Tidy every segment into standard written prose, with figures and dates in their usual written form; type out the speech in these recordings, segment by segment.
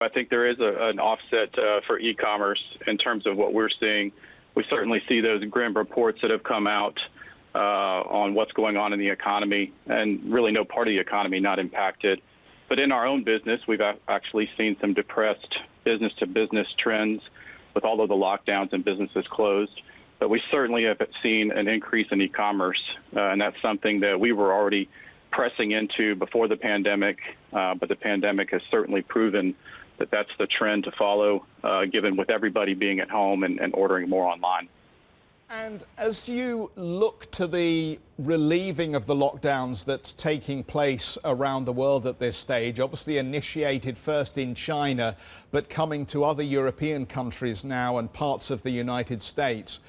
I think there is an offset for e-commerce in terms of what we're seeing. We certainly see those grim reports that have come out on what's going on in the economy, and really no part of the economy not impacted. But in our own business, we've actually seen some depressed business-to-business trends with all of the lockdowns and businesses closed. But we certainly have seen an increase in e-commerce, and that's something that we were already pressing into before the pandemic, but the pandemic has certainly proven that that's the trend to follow, given with everybody being at home and ordering more online. And as you look to the relieving of the lockdowns that's taking place around the world at this stage, obviously initiated first in China, but coming to other European countries now and parts of the United States,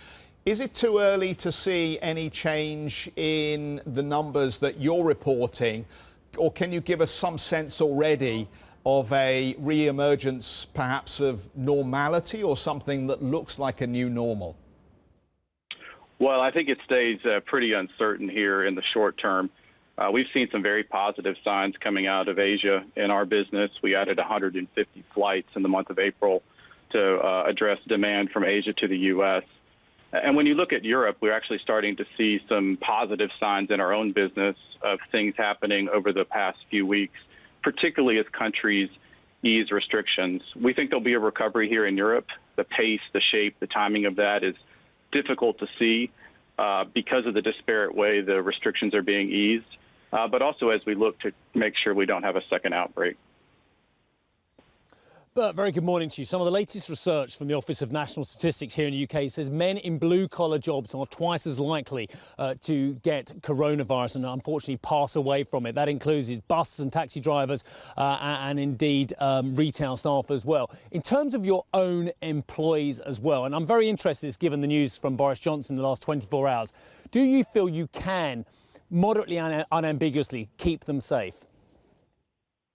is it too early to see any change in the numbers that you're reporting, or can you give us some sense already of a re-emergence perhaps of normality or something that looks like a new normal? Well, I think it stays pretty uncertain here in the short term. We've seen some very positive signs coming out of Asia in our business. We added 150 flights in the month of April to address demand from Asia to the U.S. And when you look at Europe, we're actually starting to see some positive signs in our own business of things happening over the past few weeks, particularly as countries ease restrictions. We think there'll be a recovery here in Europe. The pace, the shape, the timing of that is difficult to see because of the disparate way the restrictions are being eased, but also as we look to make sure we don't have a second outbreak. Bert, very good morning to you. Some of the latest research from the Office of National Statistics here in the UK says men in blue-collar jobs are twice as likely to get coronavirus and unfortunately pass away from it. That includes bus and taxi drivers and indeed retail staff as well. In terms of your own employees as well, and I'm very interested given the news from Boris Johnson in the last 24 hours, do you feel you can moderately and unambiguously keep them safe?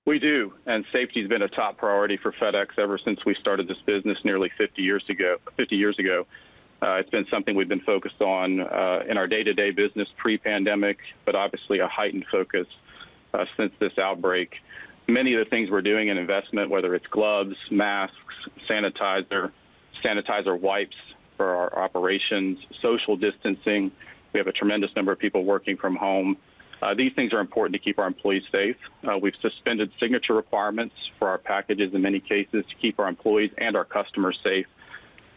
We do, and safety has been a top priority for FedEx ever since we started this business nearly 50 years ago. It's been something we've been focused on in our day-to-day business pre-pandemic, but obviously a heightened focus since this outbreak. Many of the things we're doing in investment, whether it's gloves, masks, sanitizer wipes for our operations, social distancing. We have a tremendous number of people working from home. These things are important to keep our employees safe. We've suspended signature requirements for our packages in many cases to keep our employees and our customers safe.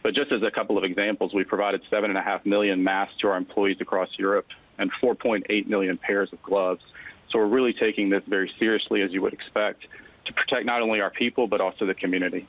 But just as a couple of examples, we provided 7.5 million masks to our employees across Europe and 4.8 million pairs of gloves. So we're really taking this very seriously, as you would expect, to protect not only our people, but also the community.